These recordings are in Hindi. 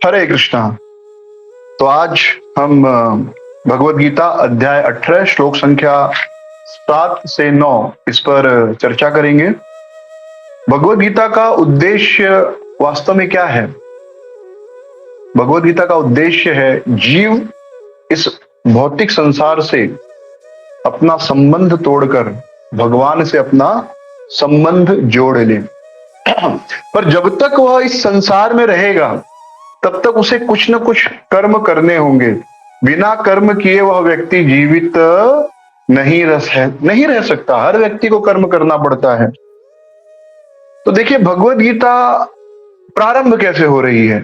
हरे कृष्णा। तो आज हम भगवत गीता अध्याय 18 श्लोक संख्या 7 से 9 इस पर चर्चा करेंगे। भगवत गीता का उद्देश्य वास्तव में क्या है? भगवत गीता का उद्देश्य है जीव इस भौतिक संसार से अपना संबंध तोड़कर भगवान से अपना संबंध जोड़ ले। पर जब तक वह इस संसार में रहेगा तब तक उसे कुछ न कुछ कर्म करने होंगे। बिना कर्म किए वह व्यक्ति जीवित नहीं रह सकता। हर व्यक्ति को कर्म करना पड़ता है। तो देखिए, भगवत गीता प्रारंभ कैसे हो रही है?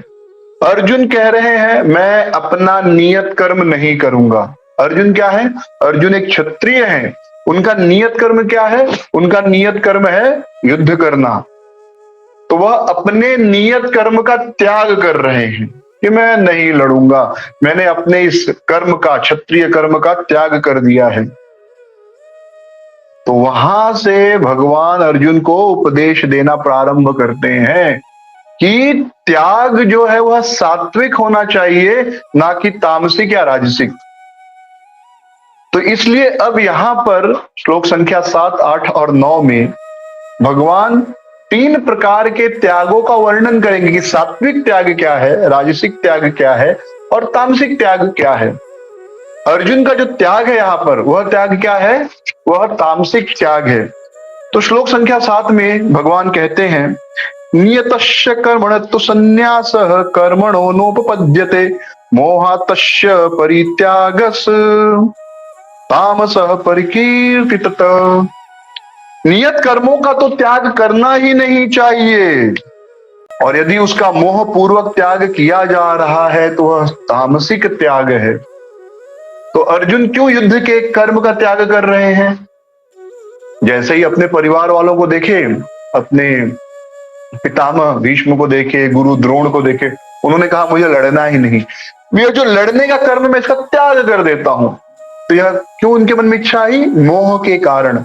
अर्जुन कह रहे हैं मैं अपना नियत कर्म नहीं करूंगा। अर्जुन क्या है? अर्जुन एक क्षत्रिय है। उनका नियत कर्म क्या है? उनका नियत कर्म है युद्ध करना। तो वह अपने नियत कर्म का त्याग कर रहे हैं कि मैं नहीं लड़ूंगा, मैंने अपने इस कर्म का, क्षत्रिय कर्म का त्याग कर दिया है। तो वहां से भगवान अर्जुन को उपदेश देना प्रारंभ करते हैं कि त्याग जो है वह सात्विक होना चाहिए, ना कि तामसिक या राजसिक। तो इसलिए अब यहां पर श्लोक संख्या 7, 8 और 9 में भगवान 3 प्रकार के त्यागों का वर्णन करेंगे कि सात्विक त्याग क्या है, राजसिक त्याग क्या है और तामसिक त्याग क्या है। अर्जुन का जो त्याग है यहाँ पर, वह त्याग क्या है? वह तामसिक त्याग है। तो श्लोक संख्या 7 में भगवान कहते हैं नियतस्य कर्मणस्तु संन्यासः कर्मणो नोपपद्यते मोहातस्य परित्यागस् तामसः परिकीर्तितः। नियत कर्मों का तो त्याग करना ही नहीं चाहिए, और यदि उसका मोह पूर्वक त्याग किया जा रहा है तो वह तामसिक त्याग है। तो अर्जुन क्यों युद्ध के कर्म का त्याग कर रहे हैं? जैसे ही अपने परिवार वालों को देखे, अपने पितामह भीष्म को देखे, गुरु द्रोण को देखे, उन्होंने कहा मुझे लड़ना ही नहीं, ये जो लड़ने का कर्म मैं इसका त्याग कर देता हूं। तो यह क्यों उनके मन में इच्छा आई? मोह के कारण।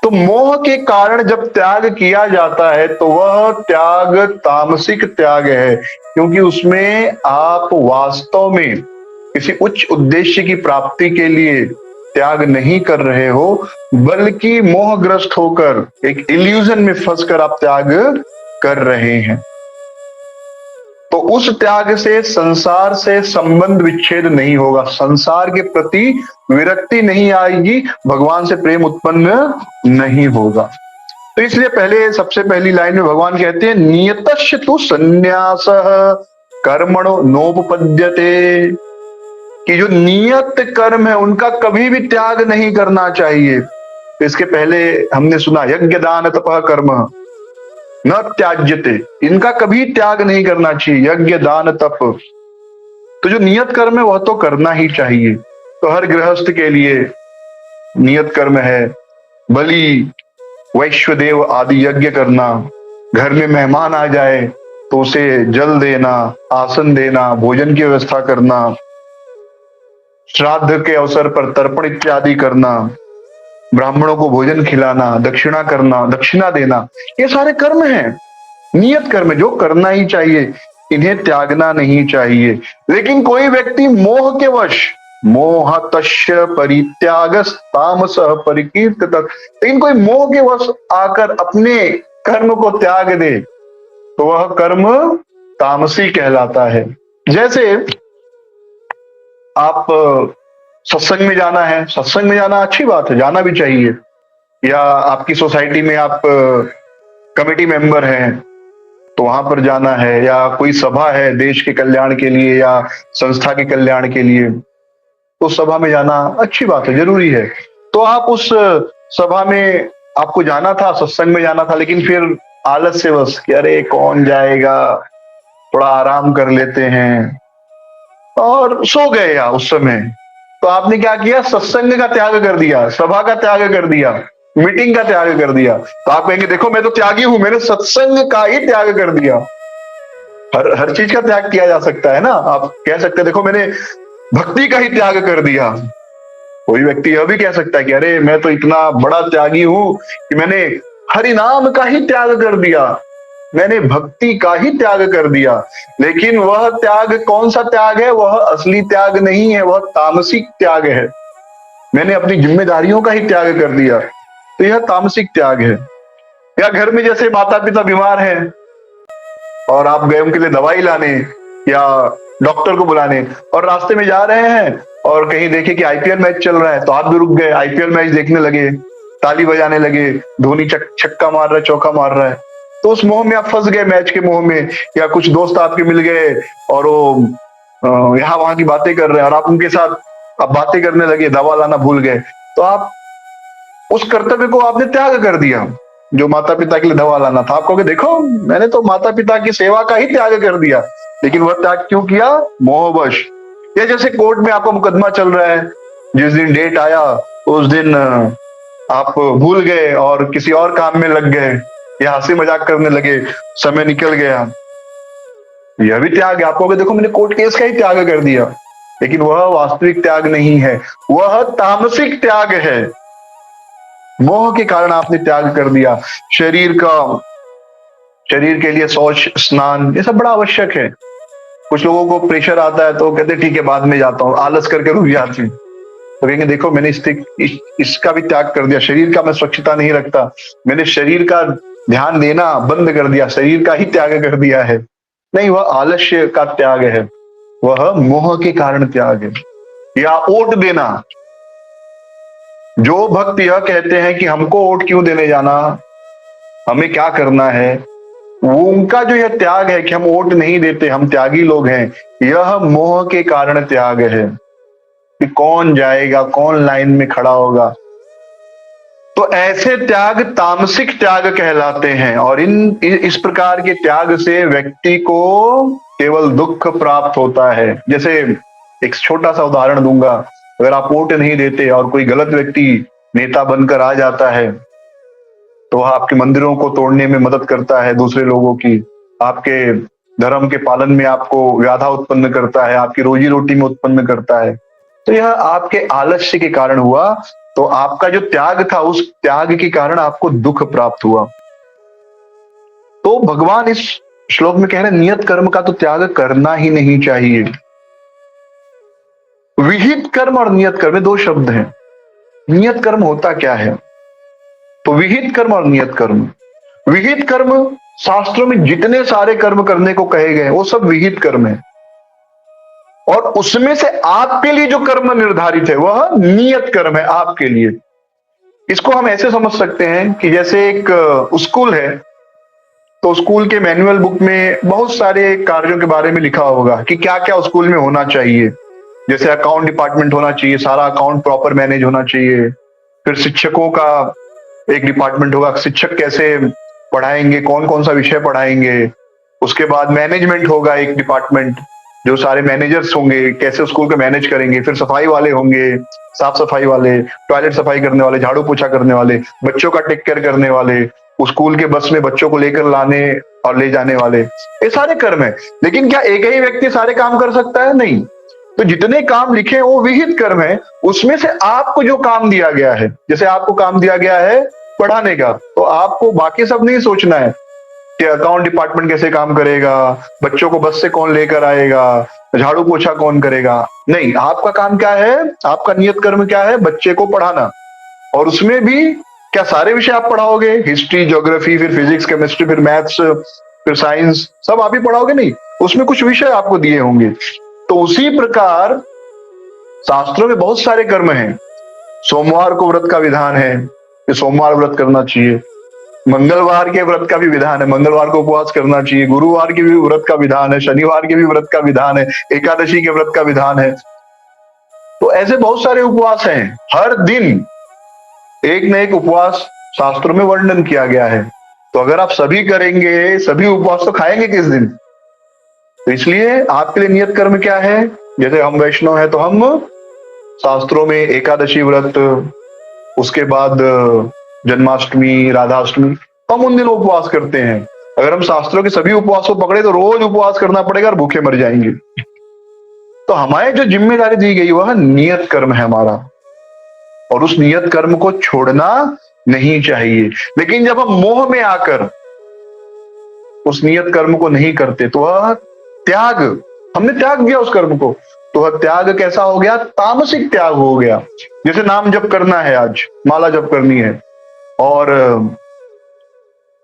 तो मोह के कारण जब त्याग किया जाता है तो वह त्याग तामसिक त्याग है, क्योंकि उसमें आप वास्तव में किसी उच्च उद्देश्य की प्राप्ति के लिए त्याग नहीं कर रहे हो, बल्कि मोहग्रस्त होकर एक इल्यूजन में फंसकर आप त्याग कर रहे हैं। तो उस त्याग से संसार से संबंध विच्छेद नहीं होगा, संसार के प्रति विरक्ति नहीं आएगी, भगवान से प्रेम उत्पन्न नहीं होगा। तो इसलिए पहले सबसे पहली लाइन में भगवान कहते हैं नियतस्य तु संन्यासः कर्मणो नोपपद्यते, कि जो नियत कर्म है उनका कभी भी त्याग नहीं करना चाहिए। तो इसके पहले हमने सुना यज्ञ दान तपः कर्म न त्याज्यते, इनका कभी त्याग नहीं करना चाहिए, यज्ञ दान तप। तो जो नियत कर्म है वह तो करना ही चाहिए। तो हर गृहस्थ के लिए नियत कर्म है बलि, वैश्वदेव आदि यज्ञ करना, घर में मेहमान आ जाए तो उसे जल देना, आसन देना, भोजन की व्यवस्था करना, श्राद्ध के अवसर पर तर्पण इत्यादि करना, ब्राह्मणों को भोजन खिलाना, दक्षिणा करना, दक्षिणा देना, ये सारे कर्म हैं, नियत कर्म जो करना ही चाहिए, इन्हें त्यागना नहीं चाहिए। लेकिन कोई व्यक्ति मोह के वश, मोहतस्य परित्यागस् तामसः परिकीर्तितः, लेकिन कोई मोह के वश आकर अपने कर्म को त्याग दे तो वह कर्म तामसी कहलाता है। जैसे आप सत्संग में जाना है, सत्संग में जाना अच्छी बात है, जाना भी चाहिए, या आपकी सोसाइटी में आप कमेटी मेंबर हैं तो वहां पर जाना है, या कोई सभा है देश के कल्याण के लिए या संस्था के कल्याण के लिए, उस सभा में जाना अच्छी बात है, जरूरी है। तो आप उस सभा में आपको जाना था, सत्संग में जाना था, लेकिन फिर आलस से बस कि अरे कौन जाएगा, थोड़ा आराम कर लेते हैं, और सो गए या उस समय। तो आपने क्या किया? सत्संग का त्याग कर दिया, सभा का त्याग कर दिया, मीटिंग का त्याग कर दिया। तो आप कहेंगे देखो मैं तो त्यागी हूं, मैंने सत्संग का ही त्याग कर दिया। हर चीज का त्याग किया जा सकता है ना। आप कह सकते हैं देखो मैंने भक्ति का ही त्याग कर दिया। कोई व्यक्ति यह भी कह सकता है कि अरे मैं तो इतना बड़ा त्यागी हूं कि मैंने हरि नाम का ही त्याग कर दिया। मैंने भक्ति का ही त्याग कर दिया। लेकिन वह त्याग कौन सा त्याग है? वह असली त्याग नहीं है, वह तामसिक त्याग है। मैंने अपनी जिम्मेदारियों का ही त्याग कर दिया, तो यह तामसिक त्याग है। या घर में जैसे माता पिता बीमार हैं और आप गए उनके लिए दवाई लाने या डॉक्टर को बुलाने, और रास्ते में जा रहे हैं और कहीं देखे कि आईपीएल मैच चल रहा है, तो आप भी रुक गए, आईपीएल मैच देखने लगे, ताली बजाने लगे, धोनी छक्का मार रहा है, चौका मार रहा है, तो उस मोह में आप फंस गए, मैच के मोह में। या कुछ दोस्त आपके मिल गए और वो यहाँ वहां की बातें कर रहे हैं और आप उनके साथ आप बातें करने लगे, दवा लाना भूल गए, तो आप उस कर्तव्य को आपने त्याग कर दिया जो माता पिता के लिए दवा लाना था। आप कहोगे देखो मैंने तो माता पिता की सेवा का ही त्याग कर दिया, लेकिन वह त्याग क्यों किया? मोहवश। या जैसे कोर्ट में आपका मुकदमा चल रहा है, जिस दिन डेट आया उस दिन आप भूल गए और किसी और काम में लग गए या हंसी मजाक करने लगे, समय निकल गया, यह भी त्याग है। आप कहोगे देखो मैंने कोर्ट केस का ही त्याग कर दिया, लेकिन वह वास्तविक त्याग नहीं है, वह तामसिक त्याग है। मोह के कारण आपने त्याग कर दिया। शरीर के लिए शौच स्नान ये सब बड़ा आवश्यक है। कुछ लोगों को प्रेशर आता है तो कहते ठीक है बाद में जाता हूँ, आलस करके रुक जाते हैं, तो कहेंगे देखो मैंने इसका भी त्याग कर दिया, शरीर का मैं स्वच्छता नहीं रखता, मैंने शरीर का ध्यान देना बंद कर दिया, शरीर का ही त्याग कर दिया है। नहीं, वह आलस्य का त्याग है, वह मोह के कारण त्याग है। या वोट देना, जो भक्त यह कहते हैं कि हमको वोट क्यों देने जाना, हमें क्या करना है, वो उनका जो यह त्याग है कि हम वोट नहीं देते, हम त्यागी लोग हैं, यह मोह के कारण त्याग है कि कौन जाएगा, कौन लाइन में खड़ा होगा। तो ऐसे त्याग तामसिक त्याग कहलाते हैं। और इस प्रकार के त्याग से व्यक्ति को केवल दुख प्राप्त होता है। जैसे एक छोटा सा उदाहरण दूंगा, अगर आप वोट नहीं देते और कोई गलत व्यक्ति नेता बनकर आ जाता है, तो वह आपके मंदिरों को तोड़ने में मदद करता है, दूसरे लोगों की, आपके धर्म के पालन में आपको व्याधा उत्पन्न करता है, आपकी रोजी रोटी में उत्पन्न करता है, तो यह आपके आलस्य के कारण हुआ। तो आपका जो त्याग था, उस त्याग के कारण आपको दुख प्राप्त हुआ। तो भगवान इस श्लोक में कह रहे हैं नियत कर्म का तो त्याग करना ही नहीं चाहिए। विहित कर्म और नियत कर्म में दो शब्द हैं। नियत कर्म होता क्या है? तो विहित कर्म और नियत कर्म। विहित कर्म शास्त्रों में जितने सारे कर्म करने को कहे गए वो सब विहित कर्म है, और उसमें से आपके लिए जो कर्म निर्धारित है वह नियत कर्म है आपके लिए। इसको हम ऐसे समझ सकते हैं कि जैसे एक स्कूल है, तो स्कूल के मैनुअल बुक में बहुत सारे कार्यों के बारे में लिखा होगा कि क्या क्या स्कूल में होना चाहिए। जैसे अकाउंट डिपार्टमेंट होना चाहिए, सारा अकाउंट प्रॉपर मैनेज होना चाहिए। फिर शिक्षकों का एक डिपार्टमेंट होगा, शिक्षक कैसे पढ़ाएंगे, कौन कौन सा विषय पढ़ाएंगे। उसके बाद मैनेजमेंट होगा एक डिपार्टमेंट, जो सारे मैनेजर्स होंगे कैसे स्कूल को मैनेज करेंगे। फिर सफाई वाले होंगे, साफ सफाई वाले, टॉयलेट सफाई करने वाले, झाड़ू पोछा करने वाले, बच्चों का टेक केयर करने वाले, स्कूल के बस में बच्चों को लेकर लाने और ले जाने वाले, ये सारे कर्म है। लेकिन क्या एक ही व्यक्ति सारे काम कर सकता है? नहीं। तो जितने काम लिखे वो विहित कर्म है। उसमें से आपको जो काम दिया गया है, जैसे आपको काम दिया गया है पढ़ाने का, तो आपको बाकी सब नहीं सोचना है कि अकाउंट डिपार्टमेंट कैसे काम करेगा, बच्चों को बस से कौन लेकर आएगा, झाड़ू पोछा कौन करेगा। नहीं, आपका काम क्या है, आपका नियत कर्म क्या है? बच्चे को पढ़ाना। और उसमें भी क्या सारे विषय आप पढ़ाओगे? हिस्ट्री, ज्योग्राफी, फिर फिजिक्स, केमिस्ट्री, फिर मैथ्स, फिर साइंस, सब आप ही पढ़ाओगे? नहीं, उसमें कुछ विषय आपको दिए होंगे। तो उसी प्रकार शास्त्रों में बहुत सारे कर्म हैं। सोमवार को व्रत का विधान है कि सोमवार व्रत करना चाहिए, मंगलवार के व्रत का भी विधान है, मंगलवार को उपवास करना चाहिए, गुरुवार के भी व्रत का विधान है, शनिवार के भी व्रत का विधान है, एकादशी के व्रत का विधान है। तो ऐसे बहुत सारे उपवास हैं। हर दिन एक न एक उपवास शास्त्रों में वर्णन किया गया है। तो अगर आप सभी करेंगे, सभी उपवास, तो खाएंगे किस दिन? तो इसलिए आपके लिए नियत कर्म क्या है? जैसे हम वैष्णव हैं तो हम शास्त्रों में एकादशी व्रत, उसके बाद जन्माष्टमी, राधाष्टमी, हम उन दिनों उपवास करते हैं। अगर हम शास्त्रों के सभी उपवास को पकड़े तो रोज उपवास करना पड़ेगा और भूखे मर जाएंगे। तो हमारे जो जिम्मेदारी दी गई वह नियत कर्म है हमारा, और उस नियत कर्म को छोड़ना नहीं चाहिए। लेकिन जब हम मोह में आकर उस नियत कर्म को नहीं करते तो वह त्याग, हमने त्याग दिया उस कर्म को, तो वह त्याग कैसा हो गया? तामसिक त्याग हो गया। जैसे नाम जप करना है, आज माला जप करनी है और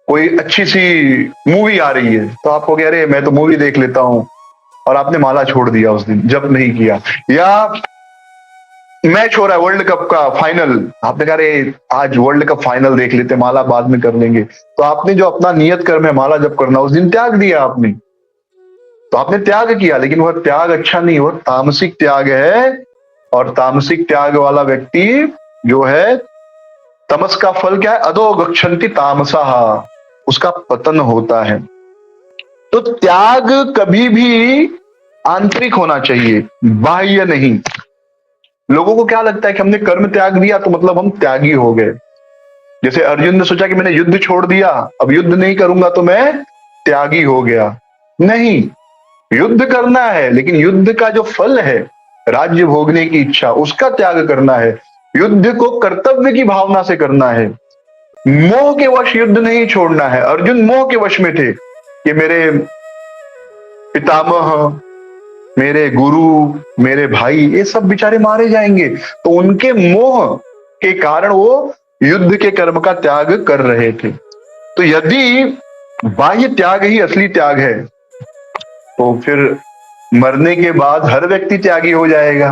कोई अच्छी सी मूवी आ रही है तो आप कहोगे अरे मैं तो मूवी देख लेता हूं, और आपने माला छोड़ दिया, उस दिन जप नहीं किया। या मैच हो रहा है वर्ल्ड कप का फाइनल, आपने कहा अरे आज वर्ल्ड कप फाइनल देख लेते, माला बाद में कर लेंगे, तो आपने जो अपना नियत कर्म है माला जप करना, उस दिन त्याग दिया आपने। तो आपने त्याग किया, लेकिन वह त्याग अच्छा नहीं, वह तामसिक त्याग है। और तामसिक त्याग वाला व्यक्ति जो है, तमस का फल क्या है? अधो गच्छन्ति तामसः, उसका पतन होता है। तो त्याग कभी भी आंतरिक होना चाहिए, बाह्य नहीं। लोगों को क्या लगता है कि हमने कर्म त्याग दिया तो मतलब हम त्यागी हो गए। जैसे अर्जुन ने सोचा कि मैंने युद्ध छोड़ दिया, अब युद्ध नहीं करूंगा तो मैं त्यागी हो गया। नहीं, युद्ध करना है, लेकिन युद्ध का जो फल है, राज्य भोगने की इच्छा, उसका त्याग करना है। युद्ध को कर्तव्य की भावना से करना है, मोह के वश युद्ध नहीं छोड़ना है। अर्जुन मोह के वश में थे कि मेरे पितामह, मेरे गुरु, मेरे भाई, ये सब बेचारे मारे जाएंगे, तो उनके मोह के कारण वो युद्ध के कर्म का त्याग कर रहे थे। तो यदि बाह्य त्याग ही असली त्याग है तो फिर मरने के बाद हर व्यक्ति त्यागी हो जाएगा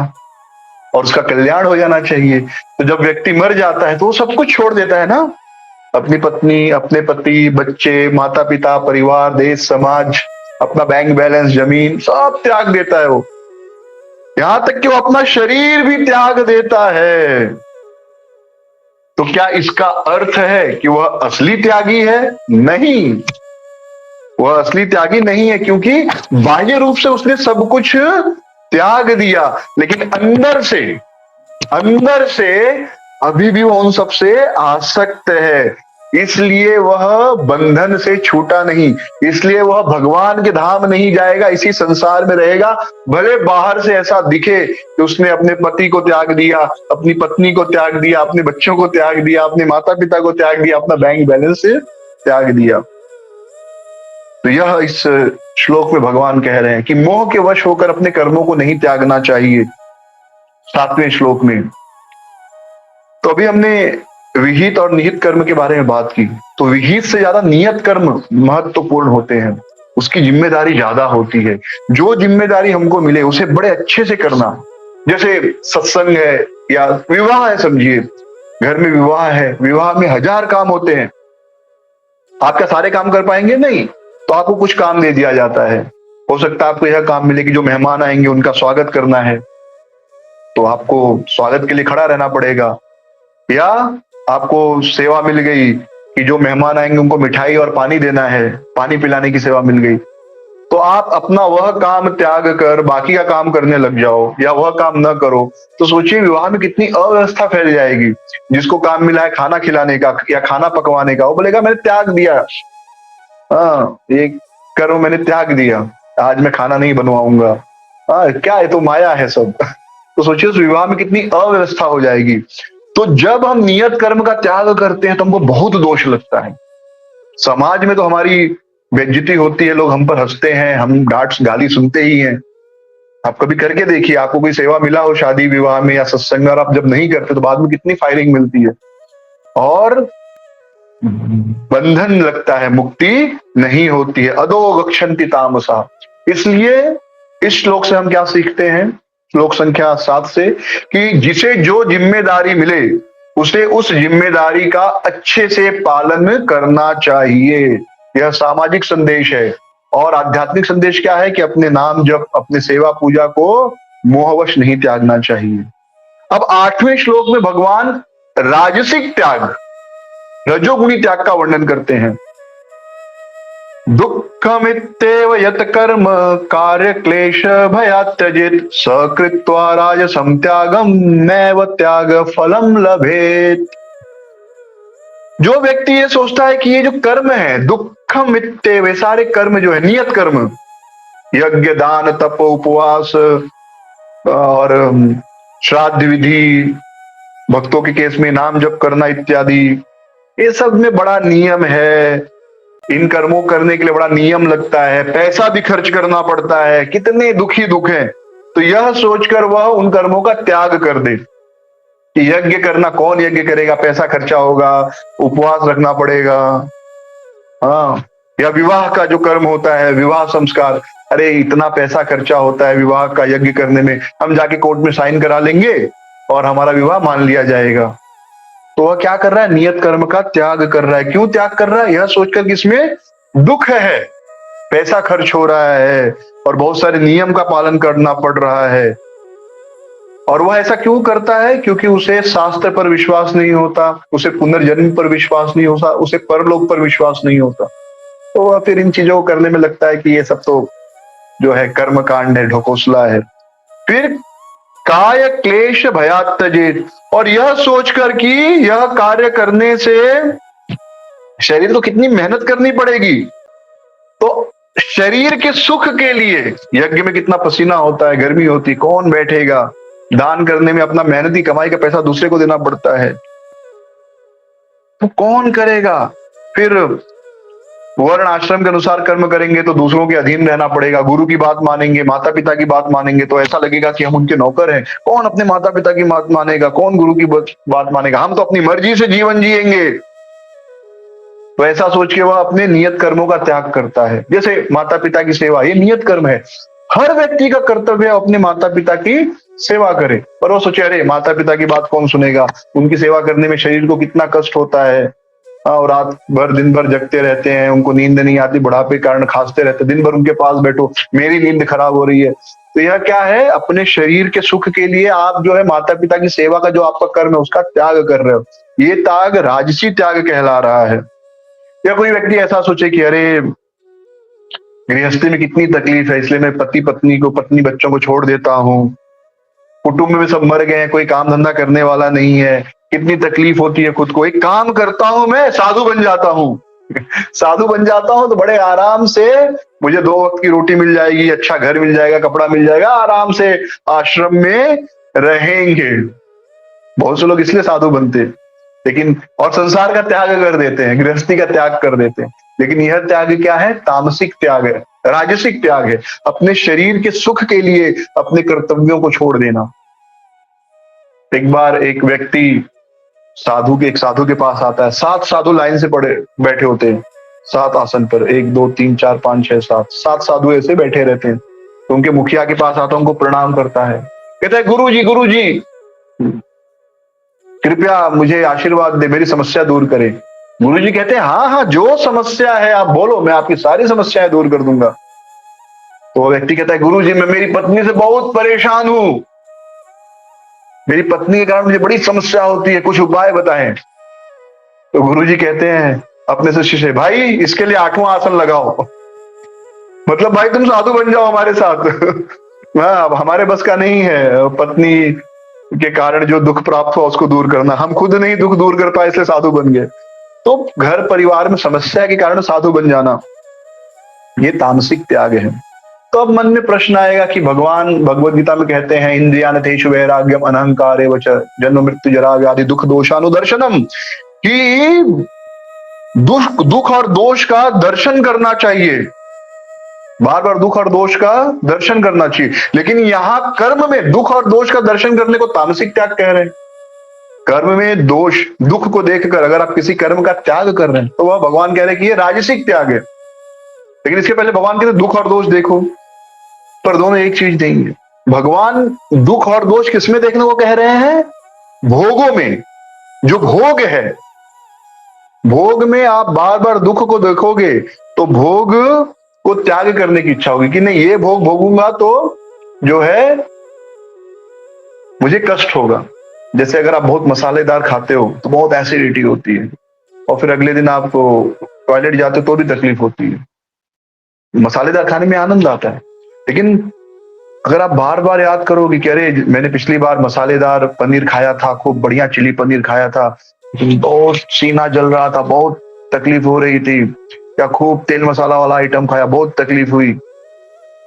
और उसका कल्याण हो जाना चाहिए। तो जब व्यक्ति मर जाता है तो वो सब कुछ छोड़ देता है ना, अपनी पत्नी, अपने पति, बच्चे, माता पिता, परिवार, देश, समाज, अपना बैंक बैलेंस, जमीन, सब त्याग देता है वो। यहां तक कि वो अपना शरीर भी त्याग देता है। तो क्या इसका अर्थ है कि वह असली त्यागी है? नहीं, वह असली त्यागी नहीं है, क्योंकि बाह्य रूप से उसने सब कुछ त्याग दिया, लेकिन अंदर से अभी भी वो उन सब से आसक्त है। इसलिए वह बंधन से छूटा नहीं, इसलिए वह भगवान के धाम नहीं जाएगा, इसी संसार में रहेगा। भले बाहर से ऐसा दिखे कि उसने अपने पति को त्याग दिया, अपनी पत्नी को त्याग दिया, अपने बच्चों को त्याग दिया, अपने माता पिता को त्याग दिया, अपना बैंक बैलेंस से त्याग दिया। तो यह इस श्लोक में भगवान कह रहे हैं कि मोह के वश होकर अपने कर्मों को नहीं त्यागना चाहिए। 7वें श्लोक में तो अभी हमने विहित और निहित कर्म के बारे में बात की। तो विहित से ज्यादा नियत कर्म महत्वपूर्ण होते हैं, उसकी जिम्मेदारी ज्यादा होती है। जो जिम्मेदारी हमको मिले उसे बड़े अच्छे से करना। जैसे सत्संग है या विवाह है, समझिए घर में विवाह है, विवाह में 1000 काम होते हैं। आप क्या सारे काम कर पाएंगे? नहीं, तो आपको कुछ काम दे दिया जाता है। हो सकता है आपको यह काम मिले कि जो मेहमान आएंगे उनका स्वागत करना है, तो आपको स्वागत के लिए खड़ा रहना पड़ेगा। या आपको सेवा मिल गई कि जो मेहमान आएंगे उनको मिठाई और पानी देना है, पानी पिलाने की सेवा मिल गई, तो आप अपना वह काम त्याग कर बाकी का काम करने लग जाओ या वह काम न करो, तो सोचिए विवाह में कितनी अव्यवस्था फैल जाएगी। जिसको काम मिला है खाना खिलाने का या खाना पकवाने का, वो बोलेगा मैंने त्याग दिया, हाँ ये कर्म मैंने त्याग दिया, आज मैं खाना नहीं बनवाऊंगा। हाँ क्या है, तो माया है सब। तो सोचिए उस विवाह में कितनी अव्यवस्था हो जाएगी। तो जब हम नियत कर्म का त्याग करते हैं तो हमको बहुत दोष लगता है। समाज में तो हमारी बेइज्जती होती है, लोग हम पर हंसते हैं, हम डांट गाली सुनते ही हैं। आप कभी करके देखिए, आपको कोई सेवा मिला हो शादी विवाह में या सत्संग में, और आप जब नहीं करते तो बाद में कितनी फायरिंग मिलती है और बंधन लगता है, मुक्ति नहीं होती है। अधो गच्छन्ति तामसा। इसलिए इस श्लोक से हम क्या सीखते हैं, श्लोक संख्या 7 से, कि जिसे जो जिम्मेदारी मिले उसे उस जिम्मेदारी का अच्छे से पालन करना चाहिए। यह सामाजिक संदेश है। और आध्यात्मिक संदेश क्या है कि अपने नाम जप, अपने सेवा पूजा को मोहवश नहीं त्यागना चाहिए। अब 8वें श्लोक में भगवान राजसिक त्याग, रजोगुणी त्याग का वर्णन करते हैं। दुःखमित्येव यत् कर्म कार्य क्लेश भयात् त्यजेत् सकृत्वा राजसं त्यागं नैव त्याग फलम लभेत्। जो व्यक्ति ये सोचता है कि ये जो कर्म है, दुःखमित्येव, सारे कर्म जो है नियत कर्म, यज्ञ दान तप उपवास और श्राद्ध विधि, भक्तों के केस में नाम जप करना इत्यादि, ये सब में बड़ा नियम है, इन कर्मों करने के लिए बड़ा नियम लगता है, पैसा भी खर्च करना पड़ता है, कितने दुखी दुख हैं। तो यह सोचकर वह उन कर्मों का त्याग कर दे कि यज्ञ करना, कौन यज्ञ करेगा, पैसा खर्चा होगा, उपवास रखना पड़ेगा। हाँ, या विवाह का जो कर्म होता है, विवाह संस्कार, अरे इतना पैसा खर्चा होता है विवाह का यज्ञ करने में, हम जाके कोर्ट में साइन करा लेंगे और हमारा विवाह मान लिया जाएगा। तो वह क्या कर रहा है, नियत कर्म का त्याग कर रहा है। क्यों त्याग कर रहा है, यह सोचकर कि इसमें दुख है, पैसा खर्च हो रहा है और बहुत सारे नियम का पालन करना पड़ रहा है। और वह ऐसा क्यों करता है, क्योंकि उसे शास्त्र पर विश्वास नहीं होता, उसे पुनर्जन्म पर विश्वास नहीं होता, उसे परलोक पर विश्वास नहीं होता। तो वह फिर इन चीजों को करने में लगता है कि ये सब तो जो है कर्म कांड है, ढकोसला है। फिर काय क्लेश भयात् त्यजेत, और यह सोचकर कि यह कार्य करने से शरीर को कितनी मेहनत करनी पड़ेगी, तो शरीर के सुख के लिए यज्ञ में कितना पसीना होता है, गर्मी होती, कौन बैठेगा, दान करने में अपना मेहनती कमाई का पैसा दूसरे को देना पड़ता है, तो कौन करेगा। फिर वर्ण आश्रम के अनुसार कर्म करेंगे तो दूसरों के अधीन रहना पड़ेगा, गुरु की बात मानेंगे, माता पिता की बात मानेंगे तो ऐसा लगेगा कि हम उनके नौकर हैं। कौन अपने माता पिता की बात मानेगा, कौन गुरु की बात मानेगा, हम तो अपनी मर्जी से जीवन जिएंगे। तो ऐसा सोच के वह अपने नियत कर्मों का त्याग करता है। जैसे माता पिता की सेवा, ये नियत कर्म है, हर व्यक्ति का कर्तव्य है अपने माता पिता की सेवा करे। पर वो सोचे अरे माता पिता की बात कौन सुनेगा, उनकी सेवा करने में शरीर को कितना कष्ट होता है, और रात भर दिन भर जगते रहते हैं, उनको नींद नहीं आती, बुढ़ापे के कारण खांसते रहते, दिन भर उनके पास बैठो, मेरी नींद खराब हो रही है। तो यह क्या है, अपने शरीर के सुख के लिए आप जो है माता पिता की सेवा का जो आपका कर्म है उसका त्याग कर रहे हो। ये त्याग राजसी त्याग कहला रहा है। या कोई व्यक्ति ऐसा सोचे कि अरे गृहस्थी में कितनी तकलीफ है, इसलिए मैं पति पत्नी को, पत्नी बच्चों को छोड़ देता हूँ, कुटुंब में सब मर गए हैं, कोई काम धंधा करने वाला नहीं है, कितनी तकलीफ होती है खुद को, एक काम करता हूं, मैं साधु बन जाता हूँ। साधु बन जाता हूं तो बड़े आराम से मुझे 2 वक्त की रोटी मिल जाएगी, अच्छा घर मिल जाएगा, कपड़ा मिल जाएगा, आराम से आश्रम में रहेंगे। बहुत से लोग इसलिए साधु बनते हैं, लेकिन और संसार का त्याग कर देते हैं, गृहस्थी का त्याग कर देते हैं। लेकिन यह त्याग क्या है, तामसिक त्याग है, राजसिक त्याग है, अपने शरीर के सुख के लिए अपने कर्तव्यों को छोड़ देना। एक बार एक व्यक्ति एक साधु के पास आता है, 7 साधु लाइन से पड़े बैठे होते हैं, 7 आसन पर, 1 2 3 4 5 6 7 साधु ऐसे बैठे रहते हैं। तो उनके मुखिया के पास आता है, उनको प्रणाम करता है, कहता है गुरु जी कृपया मुझे आशीर्वाद दे, मेरी समस्या दूर करे। गुरु जी कहते हैं हाँ हाँ, जो समस्या है आप बोलो, मैं आपकी सारी समस्याएं दूर कर दूंगा। तो वो व्यक्ति कहता है गुरु जी, मैं मेरी पत्नी से बहुत परेशान हूं, मेरी पत्नी के कारण मुझे बड़ी समस्या होती है, कुछ उपाय बताएं। तो गुरुजी कहते हैं अपने शिष्य से, भाई इसके लिए 8वां आसन लगाओ, मतलब भाई तुम साधु बन जाओ हमारे साथ। हाँ, अब हमारे बस का नहीं है पत्नी के कारण जो दुख प्राप्त हुआ उसको दूर करना, हम खुद नहीं दुख दूर कर पाए इसलिए साधु बन गए। तो घर परिवार में समस्या के कारण साधु बन जाना, ये तामसिक त्याग है। तो अब मन में प्रश्न आएगा कि भगवान भगवद गीता में कहते हैं इंद्रियानतेषु वैराग्यम अनहंकार एव च जन्म मृत्यु जरा व्याधि दुख दोषानुदर्शनम, कि दुख और दोष का दर्शन करना चाहिए, बार बार दुख और दोष का दर्शन करना चाहिए। लेकिन यहां कर्म में दुख और दोष का दर्शन करने को तामसिक त्याग कह रहे हैं। कर्म में दोष दुख को देखकर अगर आप किसी कर्म का त्याग कर रहे हैं तो वह भगवान कह रहे हैं कि ये राजसिक त्याग है। लेकिन इसके पहले भगवान कहते दुख और दोष देखो, पर दोनों एक चीज नहीं है। भगवान दुख और दोष किसमें देखने को कह रहे हैं, भोगों में। जो भोग है, भोग में आप बार बार दुख को देखोगे तो भोग को त्याग करने की इच्छा होगी कि नहीं, ये भोग भोगूंगा तो जो है मुझे कष्ट होगा। जैसे अगर आप बहुत मसालेदार खाते हो तो बहुत एसिडिटी होती है, और फिर अगले दिन आपको टॉयलेट जाते हो तो भी तकलीफ होती है। मसालेदार खाने में आनंद आता है, लेकिन अगर आप बार बार याद करोगे कि अरे मैंने पिछली बार मसालेदार पनीर खाया था, खूब बढ़िया चिली पनीर खाया था, बहुत सीना जल रहा था, बहुत तकलीफ हो रही थी, या खूब तेल मसाला वाला आइटम खाया, बहुत तकलीफ हुई,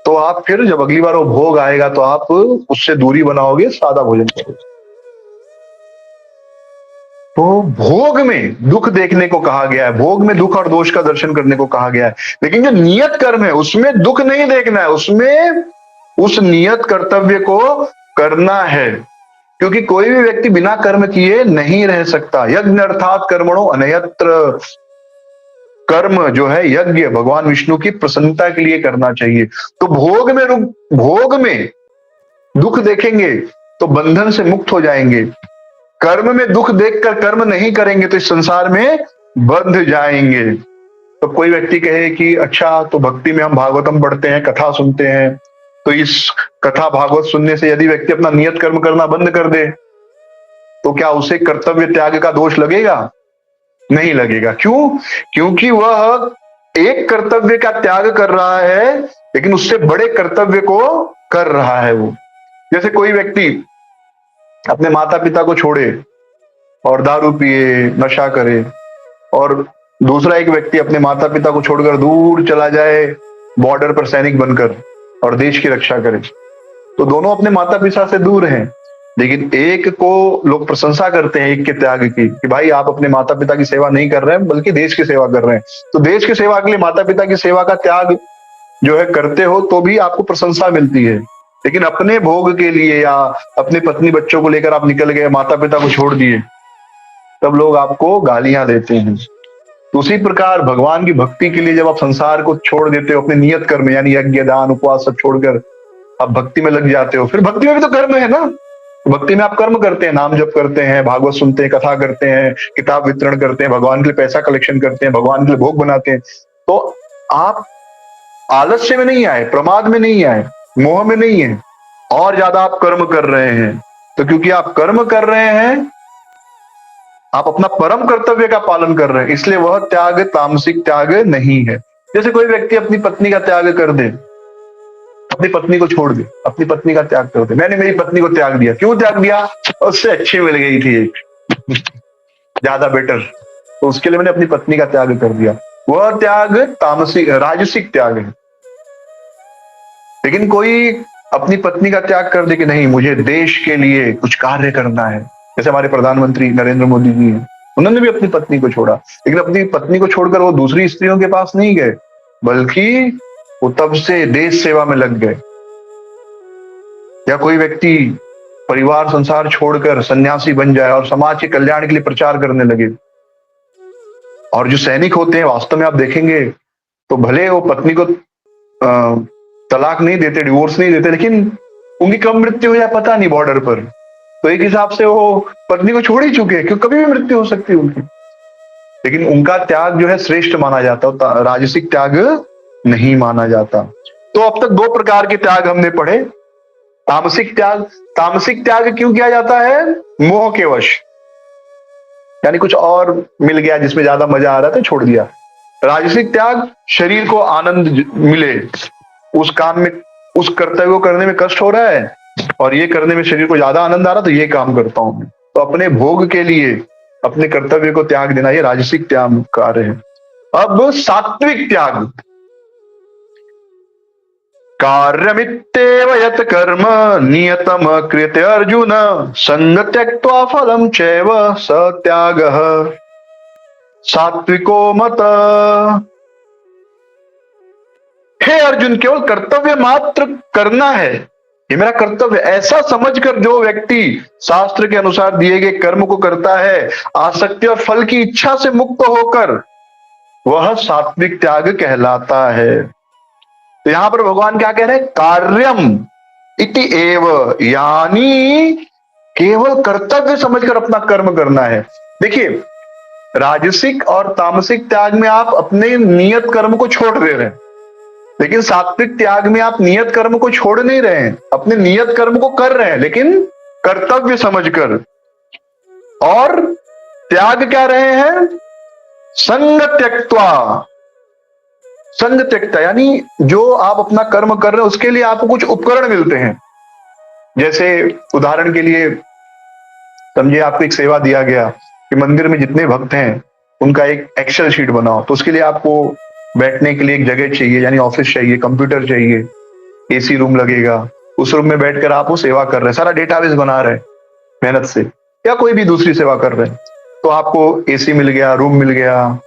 तो आप फिर जब अगली बार वो भोग आएगा तो आप उससे दूरी बनाओगे, सादा भोजन करोगे। तो भोग में दुख देखने को कहा गया है, भोग में दुख और दोष का दर्शन करने को कहा गया है। लेकिन जो नियत कर्म है उसमें दुख नहीं देखना है, उसमें उस नियत कर्तव्य को करना है। क्योंकि कोई भी व्यक्ति बिना कर्म किए नहीं रह सकता। यज्ञ अर्थात कर्मणो अन्यत्र, कर्म जो है यज्ञ भगवान विष्णु की प्रसन्नता के लिए करना चाहिए। तो भोग में दुख देखेंगे तो बंधन से मुक्त हो जाएंगे। कर्म में दुख देखकर कर्म नहीं करेंगे तो इस संसार में बंध जाएंगे। तो कोई व्यक्ति कहे कि अच्छा, तो भक्ति में हम भागवतम पढ़ते हैं, कथा सुनते हैं, तो इस कथा भागवत सुनने से यदि व्यक्ति अपना नियत कर्म करना बंद कर दे तो क्या उसे कर्तव्य त्याग का दोष लगेगा? नहीं लगेगा। क्यों? क्योंकि वह एक कर्तव्य का त्याग कर रहा है लेकिन उससे बड़े कर्तव्य को कर रहा है वो। जैसे कोई व्यक्ति अपने माता पिता को छोड़े और दारू पिए, नशा करे, और दूसरा एक व्यक्ति अपने माता पिता को छोड़कर दूर चला जाए बॉर्डर पर सैनिक बनकर और देश की रक्षा करे, तो दोनों अपने माता पिता से दूर हैं। लेकिन एक को लोग प्रशंसा करते हैं एक के त्याग की कि भाई आप अपने माता पिता की सेवा नहीं कर रहे हैं बल्कि देश की सेवा कर रहे हैं। तो देश की सेवा के लिए माता पिता की सेवा का त्याग जो है करते हो तो भी आपको प्रशंसा मिलती है। लेकिन अपने भोग के लिए या अपने पत्नी बच्चों को लेकर आप निकल गए, माता पिता को छोड़ दिए, तब लोग आपको गालियां देते हैं। तो उसी प्रकार भगवान की भक्ति के लिए जब आप संसार को छोड़ देते हो, अपने नियत कर्म यानी यज्ञ दान उपवास सब छोड़कर आप भक्ति में लग जाते हो, फिर भक्ति में भी तो कर्म है ना। भक्ति में आप कर्म करते हैं, नाम जप करते हैं, भागवत सुनते हैं, कथा करते हैं, किताब वितरण करते हैं, भगवान के लिए पैसा कलेक्शन करते हैं, भगवान के लिए भोग बनाते हैं। तो आप आलस्य में नहीं आए, प्रमाद में नहीं आए, मोह में नहीं है, और ज्यादा आप कर्म कर रहे हैं। तो क्योंकि आप कर्म कर रहे हैं, आप अपना परम कर्तव्य का पालन कर रहे हैं, इसलिए वह त्याग तामसिक त्याग नहीं है। जैसे कोई व्यक्ति अपनी पत्नी का त्याग कर दे, अपनी पत्नी को छोड़ दे, अपनी पत्नी का त्याग कर दे, मैंने मेरी पत्नी को त्याग दिया। क्यों त्याग दिया? उससे अच्छी मिल गई थी एक ज्यादा बेटर, तो उसके लिए मैंने अपनी पत्नी का त्याग कर दिया। वह त्याग तामसिक राजसिक त्याग है। लेकिन कोई अपनी पत्नी का त्याग कर दे कि नहीं, मुझे देश के लिए कुछ कार्य करना है, जैसे हमारे प्रधानमंत्री नरेंद्र मोदी जी हैं, उन्होंने भी अपनी पत्नी को छोड़ा। लेकिन अपनी पत्नी को छोड़कर वो दूसरी स्त्रियों के पास नहीं गए, बल्कि वो तब से देश सेवा में लग गए। या कोई व्यक्ति परिवार संसार छोड़कर सन्यासी बन जाए और समाज के कल्याण के लिए प्रचार करने लगे। और जो सैनिक होते हैं वास्तव में आप देखेंगे तो भले वो पत्नी को तलाक नहीं देते, डिवोर्स नहीं देते, लेकिन उनकी कब मृत्यु हो जाए पता नहीं बॉर्डर पर, तो एक हिसाब से वो पत्नी को छोड़ ही चुके हैं, क्योंकि कभी भी मृत्यु हो सकती है उनकी। लेकिन उनका त्याग जो है श्रेष्ठ माना जाता है, राजसिक त्याग नहीं माना जाता। तो अब तक दो प्रकार के त्याग हमने पढ़े। तामसिक त्याग, तामसिक त्याग क्यों किया जाता है? मोह के वश, यानी कुछ और मिल गया जिसमें ज्यादा मजा आ रहा था, छोड़ दिया। राजसिक त्याग, शरीर को आनंद मिले, उस काम में, उस कर्तव्य को करने में कष्ट हो रहा है और ये करने में शरीर को ज्यादा आनंद आ रहा, तो ये काम करता हूं। तो अपने भोग के लिए अपने कर्तव्य को त्याग देना, ये राजसिक त्याग कार्य है। अब सात्विक त्याग, कार्यमित्येव यत् कर्म नियतम कृत्य अर्जुन संग त्यक्त्वा फलम चैव स त्यागः सात्विको मत। हे अर्जुन, केवल कर्तव्य मात्र करना है, ये मेरा कर्तव्य, ऐसा समझकर जो व्यक्ति शास्त्र के अनुसार दिए गए कर्म को करता है, आसक्ति और फल की इच्छा से मुक्त होकर, वह सात्विक त्याग कहलाता है। तो यहां पर भगवान क्या कह रहे हैं? कार्यम इति एव, यानी केवल कर्तव्य समझकर अपना कर्म करना है। देखिए, राजसिक और तामसिक त्याग में आप अपने नियत कर्म को छोड़ दे रहे हैं, लेकिन सात्विक त्याग में आप नियत कर्म को छोड़ नहीं रहे हैं, अपने नियत कर्म को कर रहे हैं, लेकिन कर्तव्य समझकर। और त्याग क्या रहे हैं? संग त्यक्त्वा, संग त्यक्ता, यानी जो आप अपना कर्म कर रहे हैं उसके लिए आपको कुछ उपकरण मिलते हैं। जैसे उदाहरण के लिए समझिए, आपको एक सेवा दिया गया कि मंदिर में जितने भक्त हैं उनका एक एक्सेल शीट बनाओ, तो उसके लिए आपको बैठने के लिए एक जगह चाहिए, यानी ऑफिस चाहिए, कंप्यूटर चाहिए, एसी रूम लगेगा, उस रूम में बैठकर आप वो सेवा कर रहे हैं, सारा डेटाबेस बना रहे हैं मेहनत से, या कोई भी दूसरी सेवा कर रहे हैं। तो आपको एसी मिल गया, रूम मिल गया,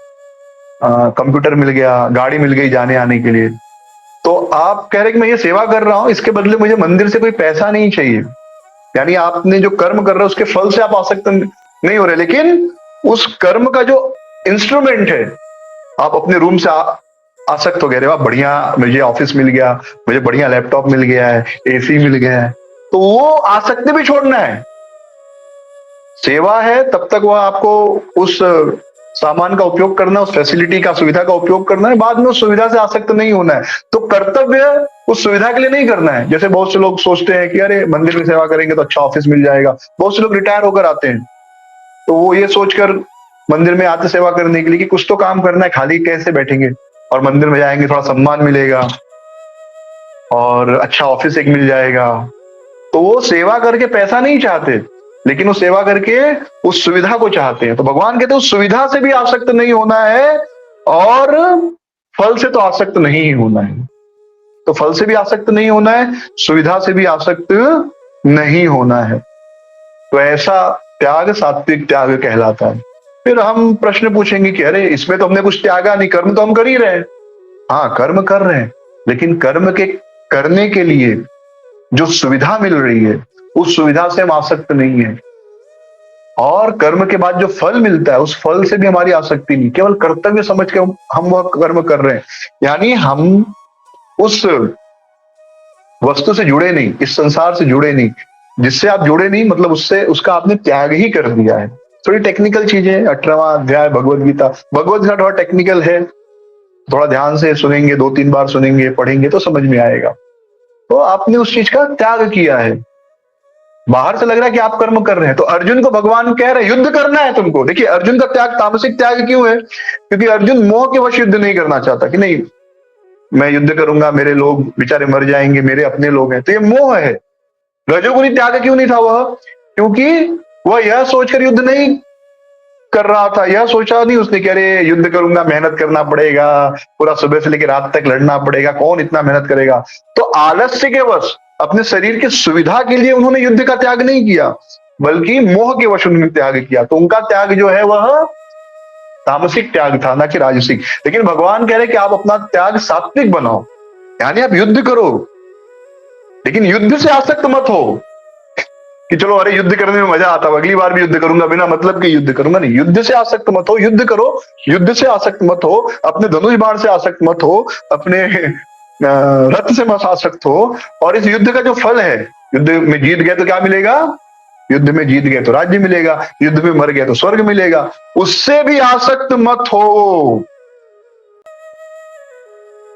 कंप्यूटर मिल गया, गाड़ी मिल गई जाने आने के लिए। तो आप कह रहे कि मैं ये सेवा कर रहा हूं, इसके बदले मुझे मंदिर से कोई पैसा नहीं चाहिए। यानी आपने जो कर्म कर रहे हो उसके फल से आप आसक्त नहीं हो रहे, लेकिन उस कर्म का जो इंस्ट्रूमेंट है, आप अपने रूम से आसक्त हो गए। वाह बढ़िया, मुझे ऑफिस मिल गया, मुझे बढ़िया लैपटॉप मिल गया है, एसी मिल गया है, तो वो आसक्ति भी छोड़ना है। सेवा है तब तक वह आपको उस सामान का उपयोग करना, उस फैसिलिटी का, सुविधा का उपयोग करना है, बाद में उस सुविधा से आसक्त नहीं होना है। तो कर्तव्य उस सुविधा के लिए नहीं करना है। जैसे बहुत से लोग सोचते हैं कि अरे मंदिर में सेवा करेंगे तो अच्छा ऑफिस मिल जाएगा। बहुत से लोग रिटायर होकर आते हैं, तो वो ये सोचकर मंदिर में आते सेवा करने के लिए कि कुछ तो काम करना है, खाली कैसे बैठेंगे, और मंदिर में जाएंगे थोड़ा सम्मान मिलेगा और अच्छा ऑफिस एक मिल जाएगा। तो वो सेवा करके पैसा नहीं चाहते, लेकिन वो सेवा करके उस सुविधा को चाहते हैं। तो भगवान कहते हैं उस सुविधा से भी आसक्त नहीं होना है, और फल से तो आसक्त नहीं ही होना है। तो फल से भी आसक्त नहीं होना है, सुविधा से भी आसक्त नहीं होना है। तो ऐसा त्याग सात्विक त्याग कहलाता है। फिर हम प्रश्न पूछेंगे कि अरे इसमें तो हमने कुछ त्यागा नहीं, कर्म तो हम कर ही रहे हैं। हाँ, कर्म कर रहे हैं, लेकिन कर्म के करने के लिए जो सुविधा मिल रही है, उस सुविधा से हम आसक्त नहीं है। और कर्म के बाद जो फल मिलता है, उस फल से भी हमारी आसक्ति नहीं, केवल कर्तव्य समझ के हम वह कर्म कर रहे हैं। यानी हम उस वस्तु से जुड़े नहीं, इस संसार से जुड़े नहीं। जिससे आप जुड़े नहीं मतलब उससे, उसका आपने त्याग ही कर दिया है। थोड़ी टेक्निकल चीजें, 18वां अध्याय भगवद गीता। भगवद गीता थोड़ा टेक्निकल है, थोड़ा ध्यान से सुनेंगे, 2-3 बार सुनेंगे, पढ़ेंगे तो समझ में आएगा। तो आपने उस चीज का त्याग किया है। बाहर से लग रहा है कि आप कर्म कर रहे हैं, तो अर्जुन को भगवान कह रहे हैं युद्ध करना है तुमको। देखिए अर्जुन का त्याग तामसिक त्याग क्यों है? क्योंकि अर्जुन मोह के वश युद्ध नहीं करना चाहता कि नहीं मैं युद्ध करूंगा, मेरे लोग बेचारे मर जाएंगे, मेरे अपने लोग हैं, तो ये मोह है। रजोगुणी त्याग क्यों नहीं था वह? क्योंकि वह यह सोचकर युद्ध नहीं कर रहा था, यह सोचा नहीं उसने कि अरे युद्ध करूंगा, मेहनत करना पड़ेगा, पूरा सुबह से लेकर रात तक लड़ना पड़ेगा, कौन इतना मेहनत करेगा। तो आलस्य के वश, अपने शरीर की सुविधा के लिए उन्होंने युद्ध का त्याग नहीं किया, बल्कि मोह के वश उन्होंने त्याग किया। तो उनका त्याग जो है वह तामसिक त्याग था, ना कि राजसिक। लेकिन भगवान कह रहे कि आप अपना त्याग सात्विक बनाओ, यानी आप युद्ध करो, लेकिन युद्ध से आसक्त मत हो कि चलो अरे युद्ध करने में मजा आता है, अगली बार भी युद्ध करूंगा, बिना मतलब के युद्ध करूंगा। नहीं, युद्ध से आसक्त मत हो, युद्ध करो, युद्ध से आसक्त मत हो, अपने धनुष बाण से आसक्त मत हो, अपने रथ से मत आसक्त हो। और इस युद्ध का जो फल है, युद्ध में जीत गए तो क्या मिलेगा? युद्ध में जीत गए तो राज्य मिलेगा, युद्ध में मर गए तो स्वर्ग मिलेगा, उससे भी आसक्त मत हो।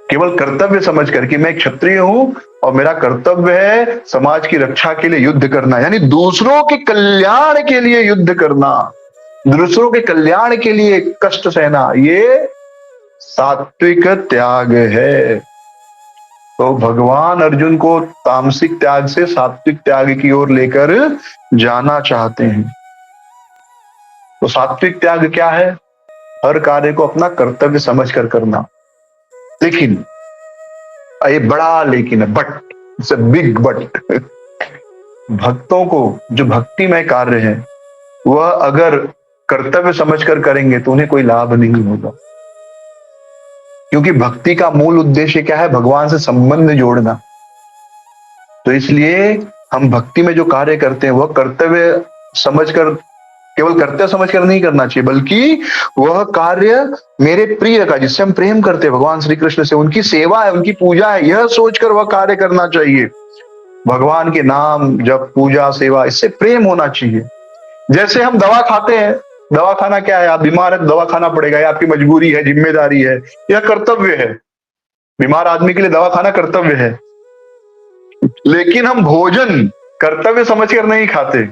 केवल कर्तव्य समझ करके मैं एक क्षत्रिय हूं और मेरा कर्तव्य है समाज की रक्षा के लिए युद्ध करना, यानी दूसरों के कल्याण के लिए युद्ध करना, दूसरों के कल्याण के लिए कष्ट सहना, ये सात्विक त्याग है। तो भगवान अर्जुन को तामसिक त्याग से सात्विक त्याग की ओर लेकर जाना चाहते हैं। तो सात्विक त्याग क्या है? हर कार्य को अपना कर्तव्य समझकर करना। लेकिन ये बड़ा लेकिन है, but it's a big but. भक्तों को जो भक्तिमय कार्य है वह अगर कर्तव्य समझकर करेंगे तो उन्हें कोई लाभ नहीं होगा। क्योंकि भक्ति का मूल उद्देश्य क्या है? भगवान से संबंध जोड़ना। तो इसलिए हम भक्ति में जो कार्य करते हैं वह कर्तव्य समझकर, केवल कर्तव्य समझकर नहीं करना चाहिए, बल्कि वह कार्य मेरे प्रिय का, जिससे हम प्रेम करते हैं भगवान श्री कृष्ण से, उनकी सेवा है, उनकी पूजा है, यह सोचकर वह कार्य करना चाहिए। भगवान के नाम जब पूजा सेवा, इससे प्रेम होना चाहिए। जैसे हम दवा खाते हैं, दवा खाना क्या है? आप बीमार है तो दवा खाना पड़ेगा, यह आपकी मजबूरी है, जिम्मेदारी है, यह कर्तव्य है। बीमार आदमी के लिए दवा खाना कर्तव्य है। लेकिन हम भोजन कर्तव्य समझकर नहीं खाते,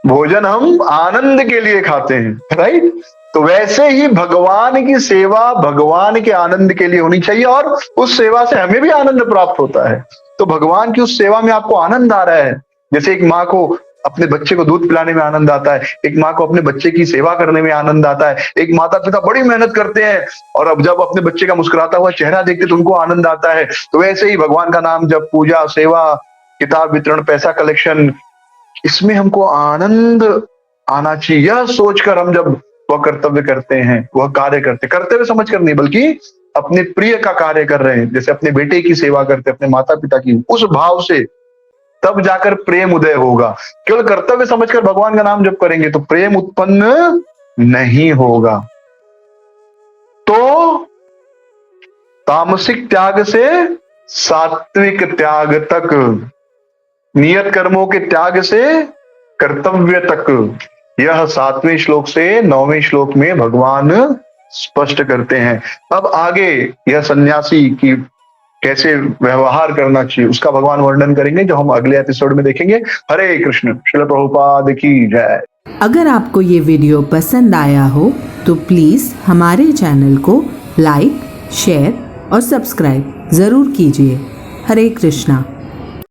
भोजन हम आनंद के लिए खाते हैं, राइट? तो वैसे ही भगवान की सेवा भगवान के आनंद के लिए होनी चाहिए, और उस सेवा से हमें भी आनंद प्राप्त होता है। तो भगवान की उस सेवा में आपको आनंद आ रहा है। जैसे एक माँ को अपने बच्चे को दूध पिलाने में आनंद आता है, एक माँ को अपने बच्चे की सेवा करने में आनंद आता है, एक माता पिता बड़ी मेहनत करते हैं और अब जब अपने बच्चे का मुस्कुराता हुआ चेहरा देखते तो उनको आनंद आता है। तो वैसे ही भगवान का नाम जब, पूजा सेवा, किताब वितरण, पैसा कलेक्शन, इसमें हमको आनंद आना चाहिए। यह सोचकर हम जब वह कर्तव्य करते हैं, वह कार्य करते, कर्तव्य समझकर नहीं बल्कि अपने प्रिय का कार्य कर रहे हैं, जैसे अपने बेटे की सेवा करते, अपने माता पिता की, उस भाव से तब जाकर प्रेम उदय होगा। केवल कर्तव्य समझकर भगवान का नाम जप करेंगे तो प्रेम उत्पन्न नहीं होगा। तो तामसिक त्याग से सात्विक त्याग तक, नियत कर्मों के त्याग से कर्तव्य तक, यह 7वें श्लोक से 9वें श्लोक में भगवान स्पष्ट करते हैं। अब आगे यह सन्यासी की कैसे व्यवहार करना चाहिए उसका भगवान वर्णन करेंगे, जो हम अगले एपिसोड में देखेंगे। हरे कृष्ण। श्रील प्रभुपाद की जय। अगर आपको ये वीडियो पसंद आया हो तो प्लीज़ हमारे चैनल को लाइक, शेयर और सब्सक्राइब ज़रूर कीजिए। हरे कृष्णा।